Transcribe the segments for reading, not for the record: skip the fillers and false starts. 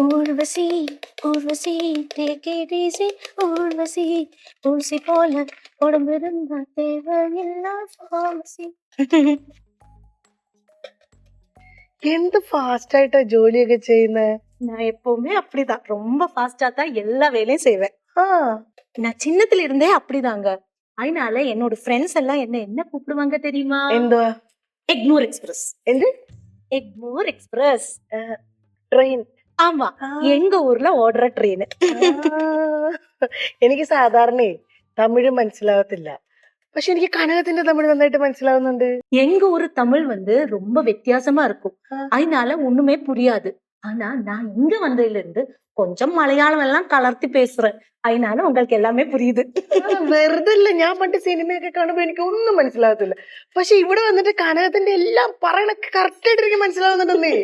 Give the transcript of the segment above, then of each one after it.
Urvashi Urvashi take it easy Urvashi Urvashi പോലെ ഉടമ്പിരുന്ന தேவையில்ல pharmacy. എന്ത് ഫാസ്റ്റ് ആയിട്ടാ ജോലിയൊക്കെ ചെയ്യുന്നേ? நான் எப்பவுமே அப்படிதான், ரொம்ப ஃபாஸ்டா தான் எல்லா வேலையும் செய்வேன். ആ நான் சின்னத்துல இருந்தே அப்படிதாங்க. அதனால என்னோட ஃப்ரெண்ட்ஸ் எல்லாம் என்ன கூப்பிடுவாங்க தெரியுமா? എന്തുവാ? எக்மோர் எக்ஸ்பிரஸ். എന്ത്? எக்மோர் எக்ஸ்பிரஸ். ട്രെയിൻ? ஆமா, எங்க ஊர்ல ஓடுற ட்ரெயின். എനിക്ക് സാധാരണ തമിഴ് മനസ്സിലാവത്തില്ല, പക്ഷെ എനിക്ക് കനകത്തിന്റെ തമിഴ് നന്നായിട്ട് മനസ്സിലാവുന്നുണ്ട്. எங்க ஊர் தமிழ் வந்து ரொம்ப வித்தியாசமா இருக்கும், அதனால ஒண்ணுமே புரியாது. ஆனா நான் இங்க வந்ததுல இருந்து கொஞ்சம் மலையாளம் எல்லாம் கலர்த்தி பேசுறேன், அதனால உங்களுக்கு எல்லாமே புரியுது. വെറുതെ അല്ല, ഞാൻ പണ്ട് സിനിമയൊക്കെ കാണുമ്പോ എനിക്ക് ഒന്നും മനസ്സിലാവത്തില്ല, പക്ഷെ ഇവിടെ വന്നിട്ട് കനകത്തിന്റെ എല്ലാം പറയണ കറക്റ്റ് ആയിട്ട് എനിക്ക് മനസ്സിലാവുന്നുണ്ടെന്നേ.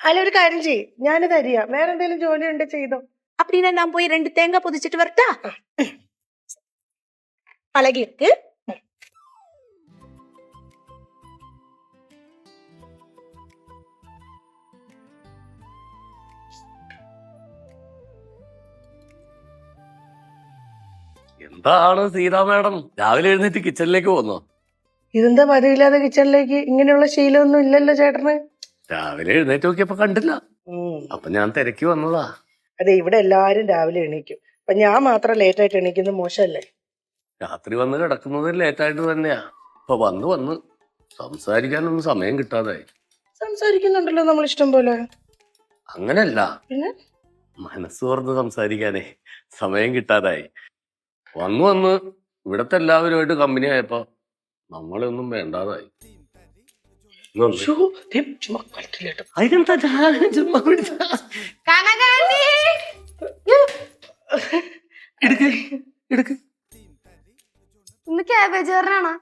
അല്ല, ഒരു കാര്യം ചെയ്യ്, ഞാനിത് അറിയാം, വേറെ എന്തെങ്കിലും ജോലി ഉണ്ട് ചെയ്തോ. அப்படின்னா நான் போய் 2 தேங்காய் புதிச்சிட்டு வரட்டா? பழகி இருக்கு. എന്താണ് സീതാ മാഡം രാവിലെ എഴുന്നേറ്റ് കിച്ചണിലേക്ക് പോന്നോ? ഇതെന്താ പതിവില്ലാതെ കിച്ചണിലേക്ക്? ഇങ്ങനെയുള്ള ശീലമൊന്നും ഇല്ലല്ലോ ചേട്ടന്. രാവിലെ എഴുന്നേറ്റ് നോക്കിയപ്പോ കണ്ടില്ല, അപ്പൊ ഞാൻ തിരക്കി വന്നതാ. അതെ, ഇവിടെ എല്ലാരും രാവിലെ എണീക്കും, അപ്പൊ ഞാൻ മാത്രം ലേറ്റ് ആയിട്ട് എണീക്കുന്നത് മോശമല്ലേ? രാത്രി വന്ന് കിടക്കുന്നത് ലേറ്റായിട്ട് തന്നെയാ. ഇപ്പൊ വന്ന് സംസാരിക്കാനൊന്നും സമയം കിട്ടാതായി. സംസാരിക്കുന്നുണ്ടല്ലോ നമ്മൾ ഇഷ്ടം പോലെ. അങ്ങനല്ല, പിന്നെ മനസ്സ് തുറന്ന് സംസാരിക്കാനേ സമയം കിട്ടാതായി. വന്ന് ഇവിടത്തെ എല്ലാവരുമായിട്ട് കമ്പനി ആയപ്പോ നമ്മളൊന്നും വേണ്ടാതായി. ശ്ശോ, ദേ ചുമ്മാ കളിക്കില്ല കേട്ടോ. അതിനെന്താ ചുമ്മാ എടുക്ക്. ഇന്ന് ക്യാബേജ് കറിനാണോ?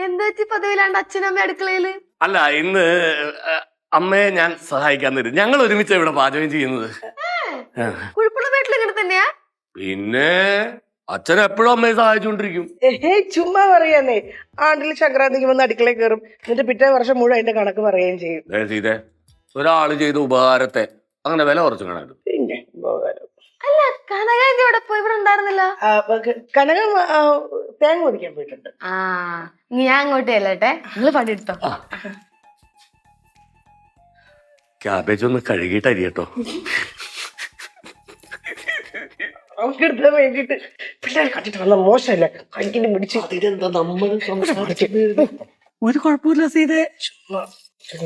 എന്താ പതിവില്ലാണ്ട് അച്ഛനമ്മ അടുക്കളയില്? അല്ല, ഇന്ന് അമ്മയെ ഞാൻ സഹായിക്കാൻ തരും. ഞങ്ങൾ ഒരുമിച്ച് ഇവിടെ പാചകം ചെയ്യുന്നത്. കുഴപ്പമുള്ള വീട്ടിൽ ഇങ്ങനെ തന്നെയാ? പിന്നെ അച്ഛൻ എപ്പോഴും അമ്മയെ സഹായിച്ചുകൊണ്ടിരിക്കും. ചുമ്മാ പറയാന്നേ. ആണ്ടിൽ സംക്രാന്തിക്ക് വന്ന് അടുക്കളയിൽ കയറും, എന്നിട്ട് പിറ്റേ വർഷം മുഴുവൻ അതിന്റെ കണക്ക് പറയുകയും ചെയ്യും. സീതേ, ഒരാള് ചെയ്ത ഉപകാരത്തെ അങ്ങനെ വില കുറച്ച് കാണരുത്. പിന്നെ ഉപകാരം. അല്ല, കനകാന്റി ഇവിടെ പോയി ഇവിടെ ഉണ്ടായിരുന്നില്ല. കനകം തേങ്ങ പൊതിക്കാൻ പോയിട്ടുണ്ട്. ഞാൻ അങ്ങോട്ട് ചെല്ലട്ടെ, നിങ്ങൾ പണിയെടുത്തോ. ക്യാബേജ് ഒന്ന് കഴുകിയിട്ട് അരിയട്ടോ. അവക്കെടുത്താൻ വേണ്ടിട്ട് പിള്ളേരെ കണ്ടിട്ട് വന്ന മോശമല്ലേ, കൈക്കിന്റെ പിടിച്ച്. അതിനെന്താ നമ്മൾ ഒരു കുഴപ്പമില്ല സീതേ.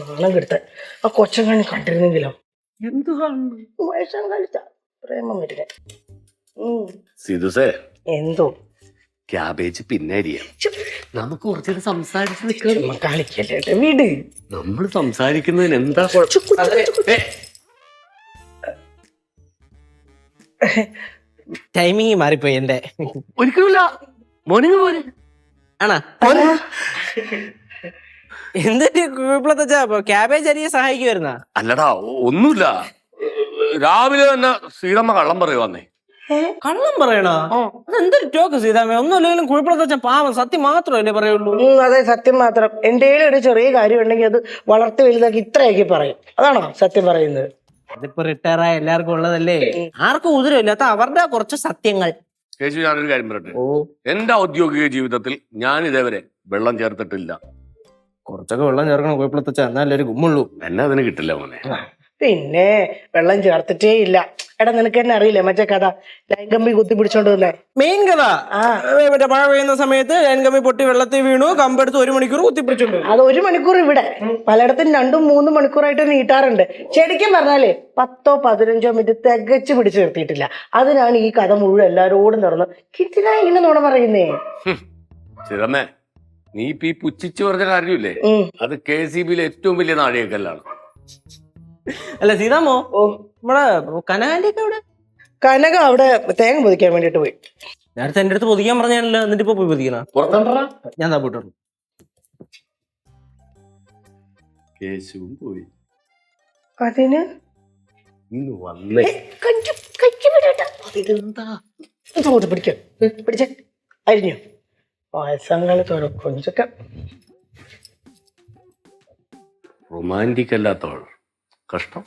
നാണം കെടുത്ത ആ കൊച്ചങ്ങാണി കണ്ടിരുന്നെങ്കിലോ. എന്ത് വേഷം കളിച്ച പ്രേമം വരില്ല. സീതുസേ, എന്തോ ക്യാബേജ് പിന്നെ അരിയാം. നമുക്ക് കുറച്ചേരം സംസാരിച്ച് കളിക്കല്ലേ വീട്. നമ്മൾ സംസാരിക്കുന്നതിന് എന്താ ടൈമിങ് മാറിപ്പോയി എന്റെ. ഒരിക്കലുമില്ല, മോർണിംഗ് പോലെ ആണാ? എന്തൊക്കെ കുഴപ്പമില്ലാത്ത ക്യാബേജ് അരിയെ സഹായിക്കുവായിരുന്ന? അല്ലടാ, ഒന്നുമില്ല. രാവിലെ തന്നെ സീതമ്മ കള്ളം പറയുവാന്നേ. കള്ളം പറയണോ? അതെന്തൊരു ടോക്ക് സീതാമ്മ. ഒന്നുമില്ലെങ്കിലും കുഴപ്പമില്ലാത്ത പാവം, സത്യം മാത്രമല്ലേ പറയുള്ളൂ. അതെ, സത്യം മാത്രം. എന്റെയും ഒരു ചെറിയ കാര്യം ഉണ്ടെങ്കിൽ അത് വളർത്തി വലുതാക്കി ഇത്രയൊക്കെ പറയും. അതാണോ സത്യം പറയുന്നത്? അതിപ്പോ റിട്ടയർ ആയ എല്ലാവർക്കും ഉള്ളതല്ലേ, ആർക്കും ഉദരമില്ലാത്ത അവരുടെ കുറച്ച് സത്യങ്ങൾ. കേശു, ഞാനൊരു കാര്യം പറയട്ടെ. എന്റെ ഔദ്യോഗിക ജീവിതത്തിൽ ഞാൻ ഇതേവരെ വെള്ളം ചേർത്തിട്ടില്ല. കുറച്ചൊക്കെ വെള്ളം ചേർക്കണം കുഴപ്പമില്ലാത്ത, എന്നാലേ ഒരു ഗുമ്മുള്ളൂ. എന്നെ അതിന് കിട്ടില്ല മോനെ. പിന്നെ വെള്ളം ചേർത്തിട്ടേ ഇല്ല. എടാ, നിനക്ക് തന്നെ അറിയില്ലേ മറ്റേ കഥ, ലൈൻ കമ്പി കുത്തി പിടിച്ചോണ്ട് വന്നേ? മെയിൻ കഥ. മറ്റേ മഴ പെയ്യുന്ന സമയത്ത് ലൈൻ കമ്പി പൊട്ടി വെള്ളത്തിൽ വീണു, കമ്പെടുത്ത് 1 മണിക്കൂർ കുത്തിപ്പിടിച്ചോണ്ട്. അത് 1 മണിക്കൂർ ഇവിടെ, പലയിടത്തും 2-3 മണിക്കൂറായിട്ട് നീട്ടാറുണ്ട്. ശരിക്കും പറഞ്ഞാലേ 10-15 മിനിറ്റ് തികച്ചു പിടിച്ചു നിർത്തിയിട്ടില്ല. അതിനാണ് ഈ കഥ മുഴുവൻ എല്ലാരോടും തുറന്ന് കിട്ടിനാ ഇങ്ങനെ നോണ പറയുന്നേ. ചിതമ്മേ, നീ ഇപ്പൊ ഈ പുച്ഛിച്ചു പറഞ്ഞ കാര്യമില്ലേ, അത് KCBയിലെ ഏറ്റവും വലിയ നാഴികക്കല്ലാണ്. അല്ല സീതാമോ, നമ്മളെ കനകാന്റെ ഒക്കെ അവിടെ? കനക അവിടെ തേങ്ങ പൊതിക്കാൻ വേണ്ടിട്ട് പോയി. നേരത്തെ എന്റെ അടുത്ത് പൊതിക്കാൻ പറഞ്ഞാണല്ലോ, എന്നിട്ട് ഇപ്പൊ പോയി പൊതിക്കണ? ഞാൻ പോയിട്ടു. കേശുവും പോയി. അതിന് ഇന്ന് വന്നേ പിടിക്ക പിടിച്ച അരിഞ്ഞു പായസങ്ങൾ തുറക്കൊഞ്ചൊക്കെ. റൊമാൻറ്റിക് അല്ലാത്തവൾ കഷ്ടം.